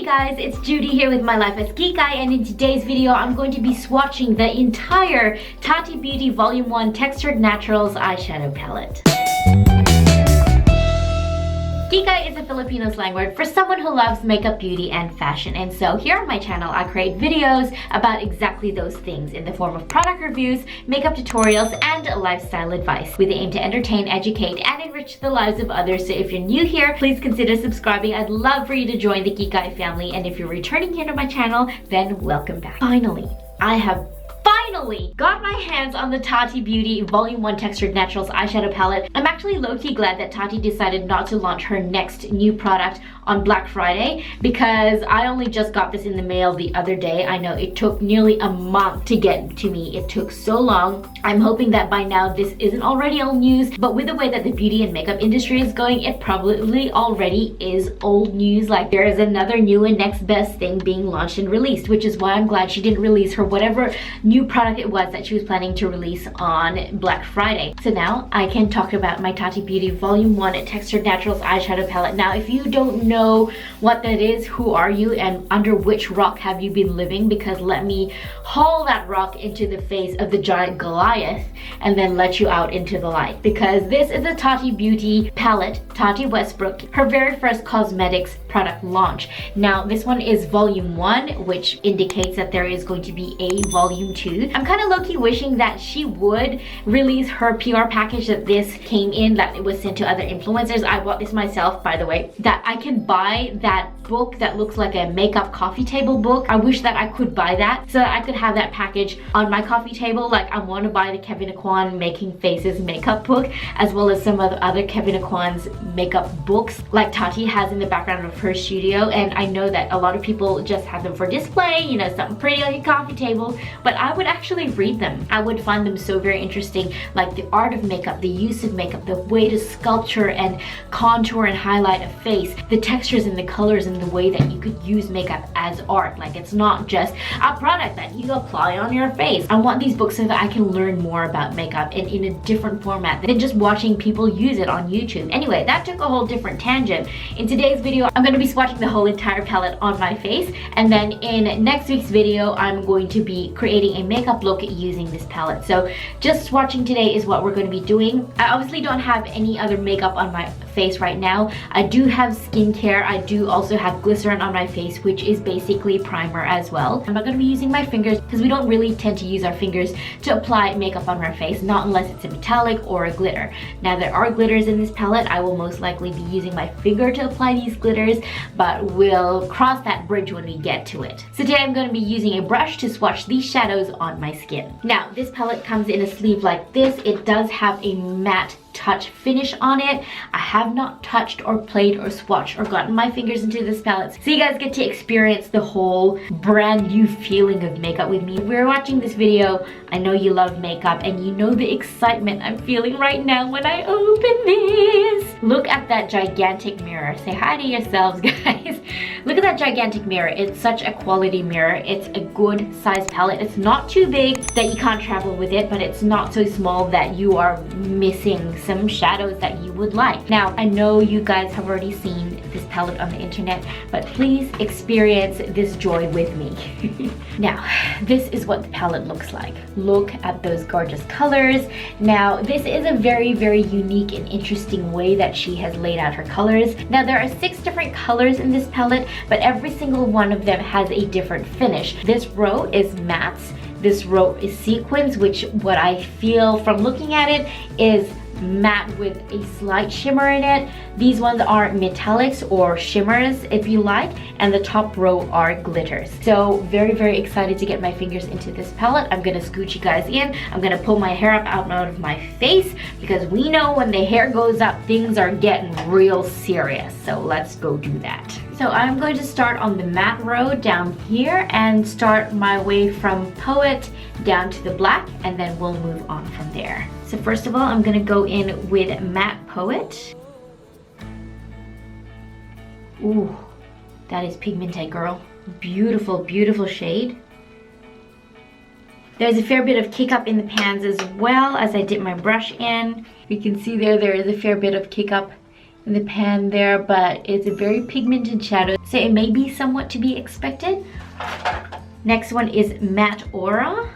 guys, it's Judy here with my Life as Kikay, and in today's video I'm going to be swatching the entire Tati Beauty Volume 1 Textured Naturals eyeshadow palette. Kikay is a Filipino slang word for someone who loves makeup, beauty, and fashion. And so here on my channel, I create videos about exactly those things in the form of product reviews, makeup tutorials, and lifestyle advice with the aim to entertain, educate, and enrich the lives of others. So if you're new here, please consider subscribing. I'd love for you to join the Kikay family. And if you're returning here to my channel, then welcome back. Finally, I have got my hands on the Tati Beauty Volume 1 Textured Naturals eyeshadow palette. I'm actually low-key glad that Tati decided not to launch her next new product on Black Friday because I only just got this in the mail the other day. I know it took nearly a month to get to me. It took so long. I'm hoping that by now this isn't already old news, but with the way that the beauty and makeup industry is going, it probably already is old news. Like there is another new and next best thing being launched and released, which is why I'm glad she didn't release her whatever new product it was that she was planning to release on Black Friday. So now I can talk about my Tati Beauty Volume 1 Textured Naturals eyeshadow palette. Now if you don't know what that is, who are you and under which rock have you been living? Because let me haul that rock into the face of the giant Goliath and then let you out into the light. Because this is a Tati Beauty palette, Tati Westbrook, her very first cosmetics product launch. Now this one is Volume 1, which indicates that there is going to be a Volume 2. I'm kind of low-key wishing that she would release her PR package that this came in, that it was sent to other influencers. I bought this myself, by the way, that I can buy that book that looks like a makeup coffee table book. I wish that I could buy that so that I could have that package on my coffee table. Like I want to buy the Kevyn Aucoin Making Faces makeup book, as well as some of the other Kevyn Aucoin's makeup books like Tati has in the background of her studio. And I know that a lot of people just have them for display, you know, something pretty like a coffee table, but I would actually read them. I would find them so very interesting, like the art of makeup, the use of makeup, the way to sculpture and contour and highlight a face, the textures and the colors and the way that you could use makeup as art. Like it's not just a product that you apply on your face. I want these books so that I can learn more about makeup and in a different format than just watching people use it on YouTube. Anyway, that took a whole different tangent. In today's video, I'm going to be swatching the whole entire palette on my face, and then in next week's video, I'm going to be creating a makeup look using this palette. So just swatching today is what we're going to be doing. I obviously don't have any other makeup on my face right now. I do have skincare. I do also have glycerin on my face, which is basically primer as well. I'm not going to be using my fingers because we don't really tend to use our fingers to apply makeup on our face, not unless it's a metallic or a glitter. Now there are glitters in this palette. I will most likely be using my finger to apply these glitters, but we'll cross that bridge when we get to it. So today I'm going to be using a brush to swatch these shadows on my skin. Now this palette comes in a sleeve like this. It does have a matte touch finish on it. I have not touched or played or swatched or gotten my fingers into this palette, so you guys get to experience the whole brand new feeling of makeup with me. If we're watching this video, I know you love makeup and you know the excitement I'm feeling right now when I open this. Look at that gigantic mirror. Say hi to yourselves, guys. Look at that gigantic mirror. It's such a quality mirror. It's a good size palette. It's not too big that you can't travel with it, but it's not so small that you are missing some shadows that you would like. Now, I know you guys have already seen this palette on the internet, but please experience this joy with me. Now, this is what the palette looks like. Look at those gorgeous colors. Now, this is a very, very unique and interesting way that she has laid out her colors. Now, there are 6 different colors in this palette, but every single one of them has a different finish. This row is mattes. This row is sequins, which what I feel from looking at it is matte with a slight shimmer in it. These ones are metallics or shimmers if you like, and the top row are glitters. So very, very excited to get my fingers into this palette. I'm gonna scooch you guys in. I'm gonna pull my hair up out of my face because we know when the hair goes up, things are getting real serious. So let's go do that. So I'm going to start on the matte row down here and start my way from Poet down to the black, and then we'll move on from there. So first of all, I'm gonna go in with Matte Poet. Ooh, that is pigmented, girl. Beautiful, beautiful shade. There's a fair bit of kick up in the pans as well as I dip my brush in. You can see there is a fair bit of kick up in the pan there, but it's a very pigmented shadow, so it may be somewhat to be expected. Next one is Matte Aura.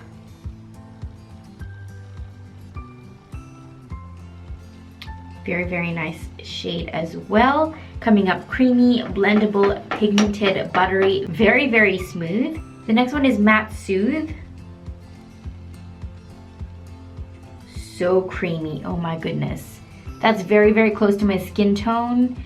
Very, very nice shade as well. Coming up creamy, blendable, pigmented, buttery, very, very smooth. The next one is Matte Soothe. So creamy, oh my goodness. That's very, very close to my skin tone.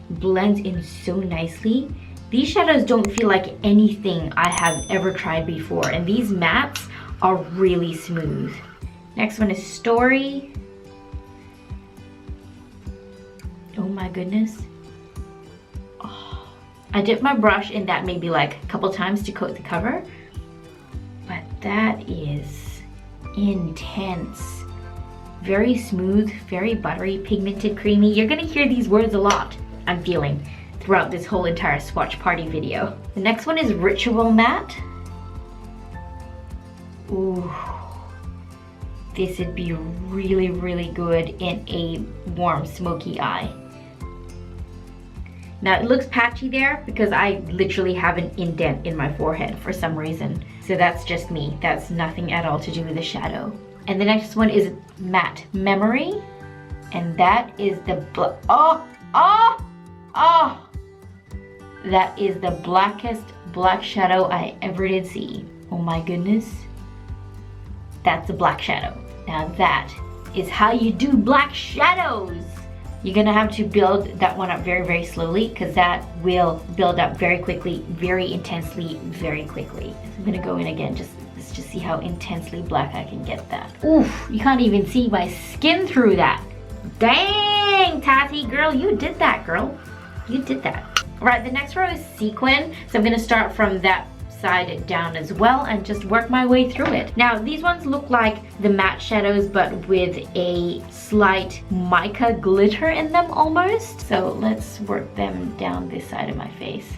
Blends in so nicely. These shadows don't feel like anything I have ever tried before, and these mattes are really smooth. Next one is Story. Oh my goodness. Oh, I dipped my brush in that maybe like a couple times to coat the cover, but that is intense. Very smooth, very buttery, pigmented, creamy. You're gonna hear these words a lot, I'm feeling, throughout this whole entire swatch party video. The next one is Ritual Matte. Ooh. This would be really, really good in a warm, smoky eye. Now it looks patchy there because I literally have an indent in my forehead for some reason. So that's just me. That's nothing at all to do with the shadow. And the next one is Matte Memory. And that is the that is the blackest black shadow I ever did see. Oh my goodness. That's a black shadow. Now that is how you do black shadows. You're gonna have to build that one up very, very slowly because that will build up very quickly, very intensely, very quickly. So I'm gonna go in again, let's just see how intensely black I can get that. Oof, you can't even see my skin through that. Dang, Tati, girl, you did that, girl. You did that. All right, the next row is Sequin. So I'm gonna start from that side down as well and just work my way through it. Now these ones look like the matte shadows but with a slight mica glitter in them almost. So let's work them down this side of my face.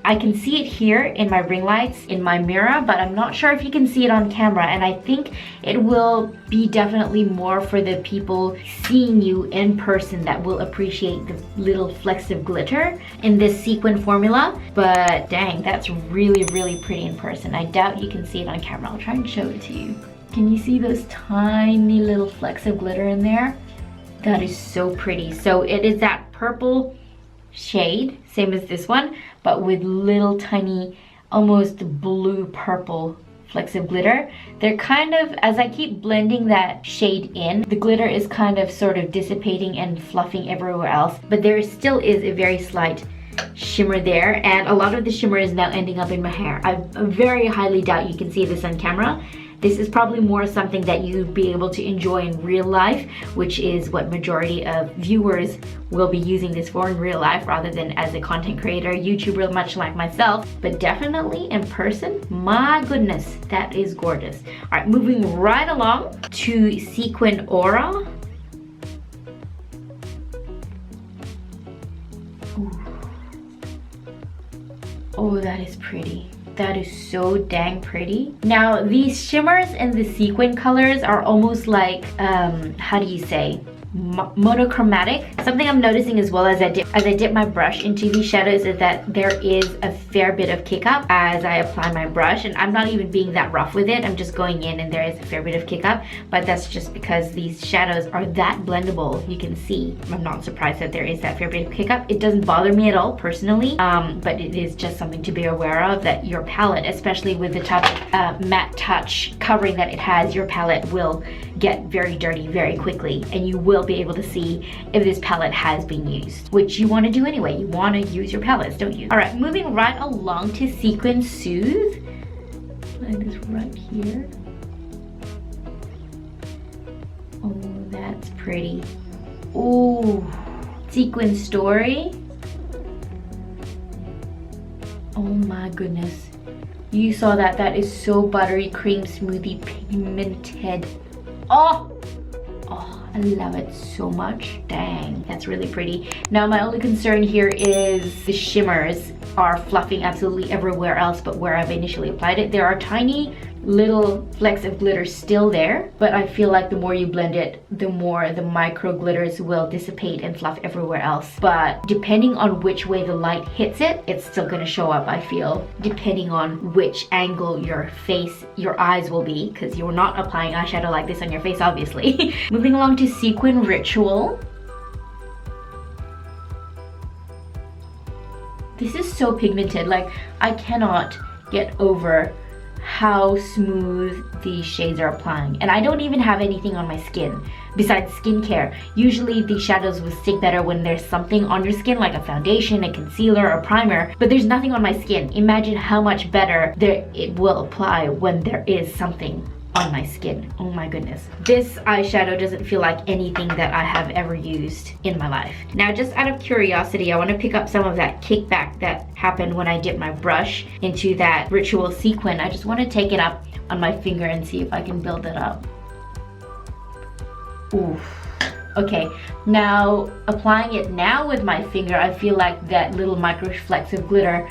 I can see it here in my ring lights in my mirror, but I'm not sure if you can see it on camera, and I think it will be definitely more for the people seeing you in person that will appreciate the little flecks of glitter in this sequin formula. But dang, that's really, really pretty in person. I doubt you can see it on camera. I'll try and show it to you. Can you see those tiny little flecks of glitter in there? That is so pretty. So it is that purple shade, same as this one, but with little tiny, almost blue purple flecks of glitter. They're kind of, as I keep blending that shade in, the glitter is kind of sort of dissipating and fluffing everywhere else, but there still is a very slight shimmer there, and a lot of the shimmer is now ending up in my hair. I very highly doubt you can see this on camera. This is probably more something that you'd be able to enjoy in real life, which is what majority of viewers will be using this for in real life rather than as a content creator, YouTuber, much like myself. But definitely in person, my goodness, that is gorgeous. All right, moving right along to Sequin Aura. Ooh. Oh, that is pretty. That is so dang pretty. Now these shimmers and the sequin colors are almost like, how do you say? Monochromatic. Something I'm noticing as well as I dip my brush into these shadows is that there is a fair bit of kick up as I apply my brush, and I'm not even being that rough with it. I'm just going in and there is a fair bit of kick up, but that's just because these shadows are that blendable. You can see, I'm not surprised that there is that fair bit of kick up. It doesn't bother me at all personally, but it is just something to be aware of, that your palette, especially with the type of matte touch covering that it has, your palette will get very dirty very quickly, and you will be able to see if this palette has been used, which you want to do anyway. You want to use your palettes, don't you? All right, moving right along to Sequin Soothe. Like this right here. Oh, that's pretty. Oh, Sequin Story. Oh my goodness. You saw that. That is so buttery, cream smoothie, pigmented. Oh, I love it so much. Dang, that's really pretty. Now my only concern here is the shimmers. are fluffing absolutely everywhere else but where I've initially applied it. There are tiny little flecks of glitter still there, but I feel like the more you blend it, the more the micro glitters will dissipate and fluff everywhere else. But depending on which way the light hits it, it's still gonna show up, I feel, depending on which angle your eyes will be, because you're not applying eyeshadow like this on your face, obviously. Moving along to Sequin Ritual. This is so pigmented, like I cannot get over how smooth these shades are applying. And I don't even have anything on my skin besides skincare. Usually these shadows will stick better when there's something on your skin, like a foundation, a concealer, or primer, but there's nothing on my skin. Imagine how much better it will apply when there is something on my skin. Oh my goodness. This eyeshadow doesn't feel like anything that I have ever used in my life. Now, just out of curiosity, I want to pick up some of that kickback that happened when I dipped my brush into that Ritual sequin. I just want to take it up on my finger and see if I can build it up. Oof. Okay, now applying it now with my finger, I feel like that little micro flecks of glitter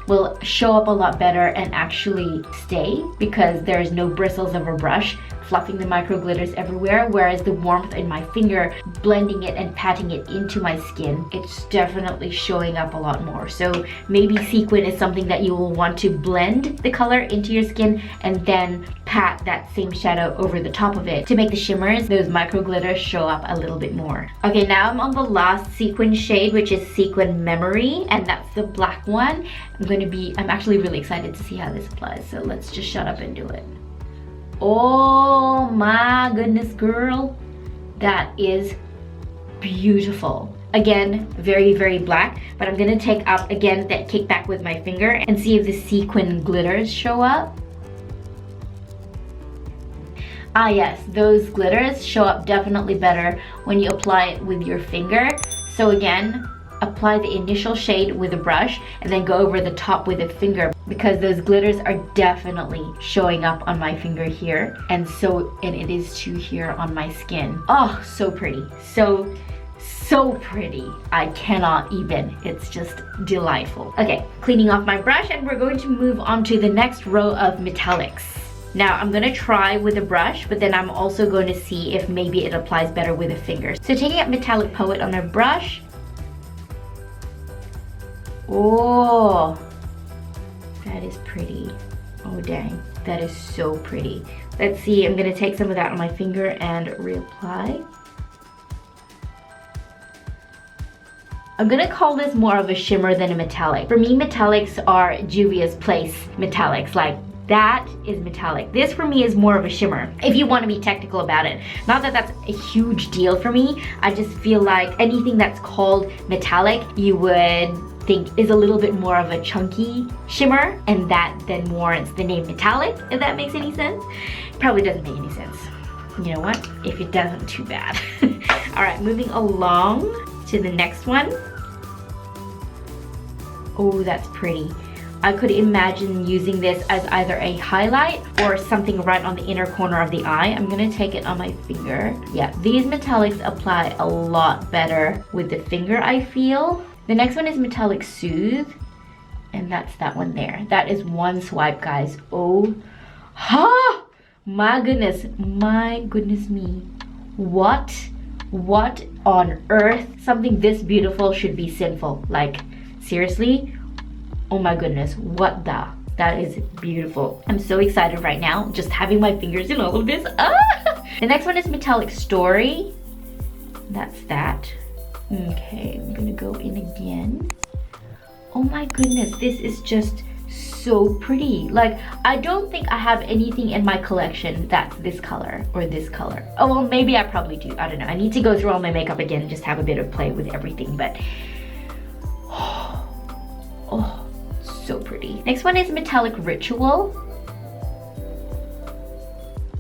will show up a lot better and actually stay, because there's no bristles of a brush fluffing the micro glitters everywhere, whereas the warmth in my finger, blending it and patting it into my skin, it's definitely showing up a lot more. So maybe sequin is something that you will want to blend the color into your skin and then pat that same shadow over the top of it to make the shimmers, those micro glitters, show up a little bit more. Okay, now I'm on the last sequin shade, which is Sequin Memory, and that's the black one. I'm actually really excited to see how this applies, so let's just shut up and do it. Oh my goodness, girl, that is beautiful. Again, very, very black, but I'm gonna take up again that kickback with my finger and see if the sequin glitters show up. Ah yes, those glitters show up definitely better when you apply it with your finger. So again, apply the initial shade with a brush and then go over the top with a finger, because those glitters are definitely showing up on my finger here, and it is too here on my skin. Oh, so pretty. So pretty. I cannot even. It's just delightful. Okay, cleaning off my brush, and we're going to move on to the next row of metallics. Now I'm gonna try with a brush, but then I'm also going to see if maybe it applies better with a finger. So taking up Metallic Poet on a brush. Oh, that is pretty. Oh dang, that is so pretty. Let's see, I'm gonna take some of that on my finger and reapply. I'm gonna call this more of a shimmer than a metallic. For me, metallics are Juvia's Place metallics. Like, that is metallic. This for me is more of a shimmer, if you want to be technical about it. Not that that's a huge deal for me. I just feel like anything that's called metallic, you would think is a little bit more of a chunky shimmer, and that then warrants the name metallic, if that makes any sense. Probably doesn't make any sense. You know what? If it doesn't, too bad. All right, moving along to the next one. Oh, that's pretty. I could imagine using this as either a highlight or something right on the inner corner of the eye. I'm gonna take it on my finger. Yeah, these metallics apply a lot better with the finger, I feel. The next one is Metallic Soothe, and that's that one there. That is one swipe, guys. Oh, ha! My goodness me. What on earth? Something this beautiful should be sinful. Like, seriously? Oh my goodness, what the? That is beautiful. I'm so excited right now, just having my fingers in all of this. Ah! The next one is Metallic Story. That's that. Okay, I'm gonna go in again. Oh my goodness, this is just so pretty. Like, I don't think I have anything in my collection that's this color or this color. Oh, well, maybe I probably do. I don't know. I need to go through all my makeup again and just have a bit of play with everything, but oh, so pretty. Next one is Metallic Ritual.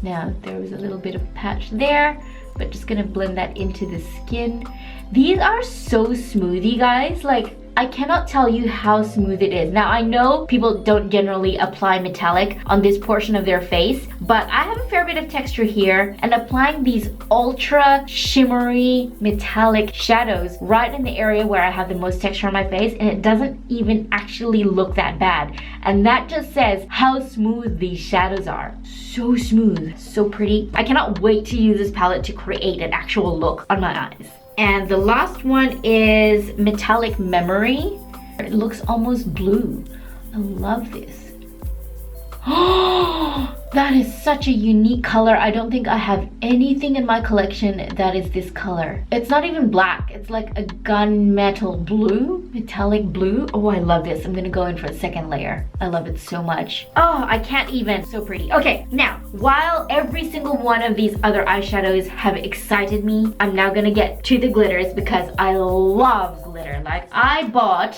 Now, there was a little bit of patch there, but just gonna blend that into the skin. These are so smooth, you guys. Like, I cannot tell you how smooth it is. Now, I know people don't generally apply metallic on this portion of their face, but I have a fair bit of texture here, and applying these ultra shimmery metallic shadows right in the area where I have the most texture on my face, and it doesn't even actually look that bad. And that just says how smooth these shadows are. So smooth, so pretty. I cannot wait to use this palette to create an actual look on my eyes. And the last one is Metallic Memory. It looks almost blue. I love this. Oh, that is such a unique color. I don't think I have anything in my collection that is this color. It's not even black. It's like a gunmetal blue, metallic blue. Oh, I love this. I'm gonna go in for a second layer. I love it so much. Oh, I can't even. So pretty. Okay, now, while every single one of these other eyeshadows have excited me, I'm now gonna get to the glitters because I love glitter. Like, I bought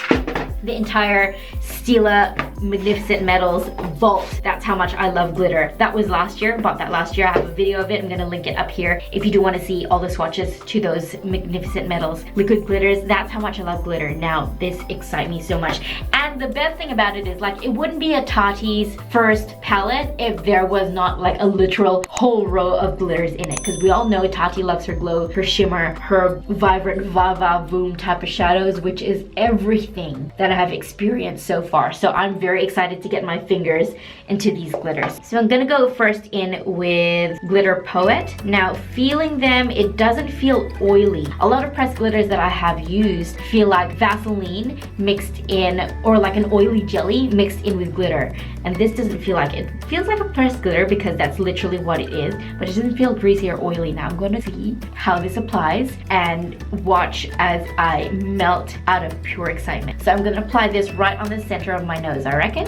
the entire Stila Magnificent Metals vault. That's how much I love glitter. That was last year. Bought that last year. I have a video of it. I'm gonna link it up here if you do want to see all the swatches to those Magnificent Metals liquid glitters. That's how much I love glitter. Now, this excites me so much. And the best thing about it is, like, it wouldn't be a Tati's first palette if there was not like a literal whole row of glitters in it, because we all know Tati loves her glow, her shimmer, her vibrant va-va-voom type of shadows, which is everything that I have experienced so far. So I'm very excited to get my fingers into these glitters. So I'm gonna go first in with Glitter Poet. Now, feeling them, it doesn't feel oily. A lot of pressed glitters that I have used feel like Vaseline mixed in, or like an oily jelly mixed in with glitter. And this doesn't feel like it. It feels like a pressed glitter because that's literally what it is, but it doesn't feel greasy or oily. Now I'm going to see how this applies and watch as I melt out of pure excitement. So I'm going to apply this right on the center of my nose, I reckon.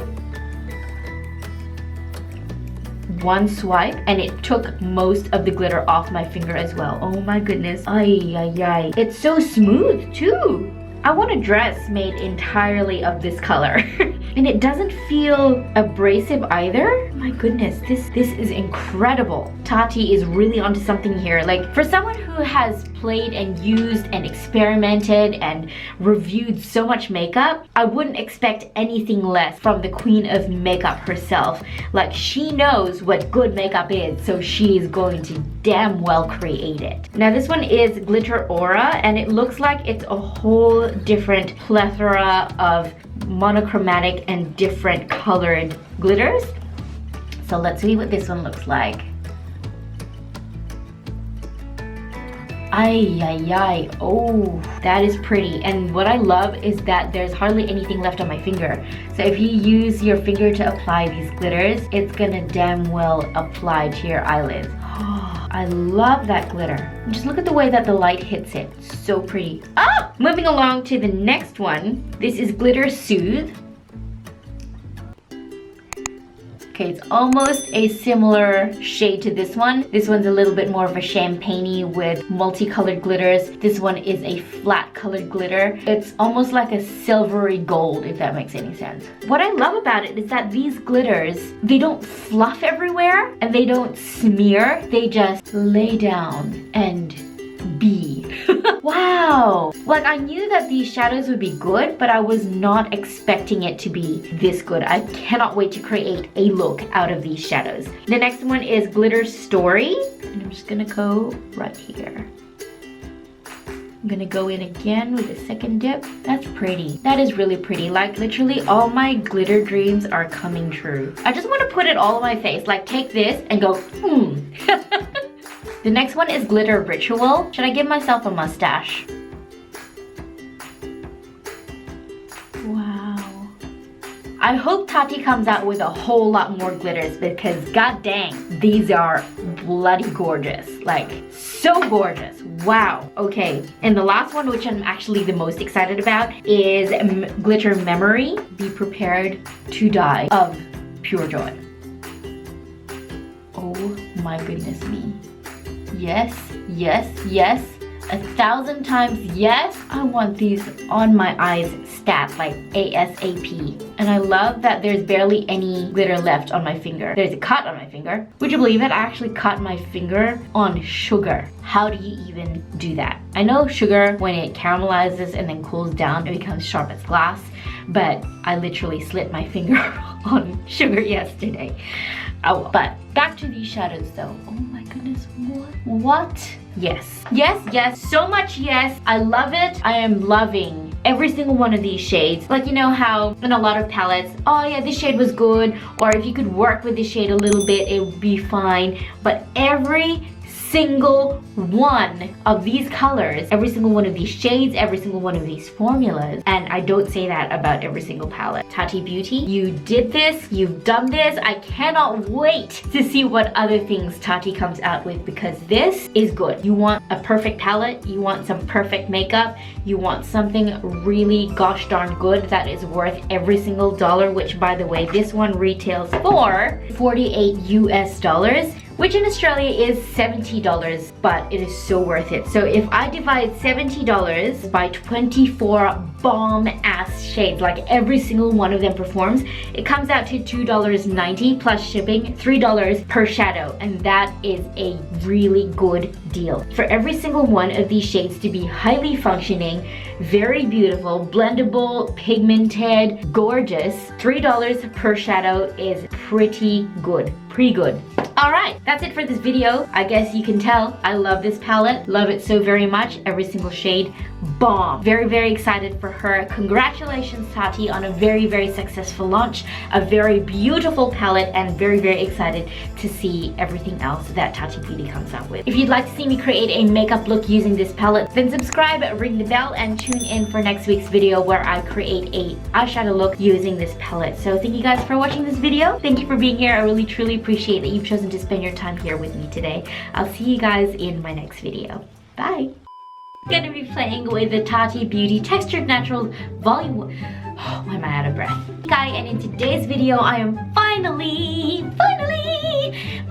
One swipe, and it took most of the glitter off my finger as well. Oh my goodness. Ay, ay, ay. It's so smooth too. I want a dress made entirely of this color. And it doesn't feel abrasive either. My goodness, this is incredible. Tati is really onto something here. Like, for someone who has played and used and experimented and reviewed so much makeup, I wouldn't expect anything less from the queen of makeup herself. Like, she knows what good makeup is, so she is going to damn well create it. Now, this one is Glitter Aura, and it looks like it's a whole different plethora of monochromatic and different colored glitters. So let's see what this one looks like. Ay, ay, ay. Oh, that is pretty. And what I love is that there's hardly anything left on my finger. So if you use your finger to apply these glitters, it's gonna damn well apply to your eyelids. Oh, I love that glitter. Just look at the way that the light hits it. So pretty. Ah! Moving along to the next one. This is Glitter Soothe. Okay, it's almost a similar shade to this one. This one's a little bit more of a champagne-y with multicolored glitters. This one is a flat colored glitter. It's almost like a silvery gold, if that makes any sense. What I love about it is that these glitters, they don't fluff everywhere and they don't smear. They just lay down and be. Wow! Like, I knew that these shadows would be good, but I was not expecting it to be this good. I cannot wait to create a look out of these shadows. The next one is Glitter Story, and I'm just gonna go right here. I'm gonna go in again with a second dip. That's pretty. That is really pretty. Like, literally all my glitter dreams are coming true. I just want to put it all on my face. Like, take this and go, The next one is Glitter Ritual. Should I give myself a mustache? Wow. I hope Tati comes out with a whole lot more glitters because god dang, these are bloody gorgeous. Like, so gorgeous. Wow. Okay, and the last one, which I'm actually the most excited about, is Glitter Memory. Be prepared to die of pure joy. Oh my goodness me. Yes, yes, yes. 1,000 times yes. I want these on my eyes stat like ASAP. And I love that there's barely any glitter left on my finger. There's a cut on my finger. Would you believe it? I actually cut my finger on sugar. How do you even do that? I know sugar, when it caramelizes and then cools down, it becomes sharp as glass. But I literally slit my finger on sugar yesterday. Oh, but back to these shadows though. Oh my goodness, what? Yes, yes, yes, so much yes. I love it. I am loving every single one of these shades. Like, you know how in a lot of palettes, oh yeah, this shade was good, or if you could work with this shade a little bit, it would be fine. But every single one of these colors, every single one of these shades, every single one of these formulas, and I don't say that about every single palette. Tati Beauty, you did this, you've done this. I cannot wait to see what other things Tati comes out with, because this is good. You want a perfect palette, you want some perfect makeup, you want something really gosh darn good that is worth every single dollar, which by the way, this one retails for $48 US, which in Australia is $70, but it is so worth it. So if I divide $70 by 24 bomb ass shades, like every single one of them performs, it comes out to $2.90 plus shipping, $3 per shadow, and that is a really good deal. For every single one of these shades to be highly functioning, very beautiful, blendable, pigmented, gorgeous, $3 per shadow is pretty good, pretty good. Alright, that's it for this video. I guess you can tell I love this palette. Love it so very much. Every single shade, bomb. Very, very excited for her. Congratulations, Tati, on a very, very successful launch. A very beautiful palette, and very, very excited to see everything else that Tati Beauty comes out with. If you'd like to see me create a makeup look using this palette, then subscribe, ring the bell, and tune in for next week's video where I create a eyeshadow look using this palette. So thank you guys for watching this video. Thank you for being here. I really, truly appreciate that you've chosen to spend your time here with me today. I'll see you guys in my next video. Bye! Gonna be playing with the Tati Beauty Textured Naturals Volume 1. Oh, why am I out of breath? Kikay, and in today's video, I am finally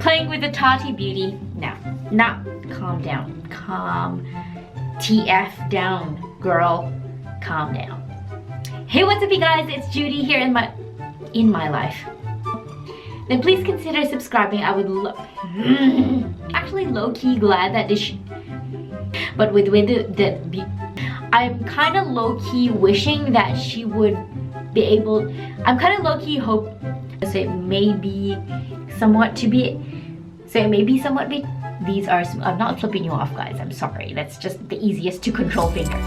playing with the Tati Beauty. Now, calm down. Calm TF down, girl. Calm down. Hey, what's up, you guys? It's Judy here in my life. Then please consider subscribing. I would actually low-key glad that this but with I'm kind of low-key wishing that she would be able, I'm kind of low-key hope, so it may be somewhat these are, I'm not flipping you off, guys, I'm sorry, that's just the easiest to control finger.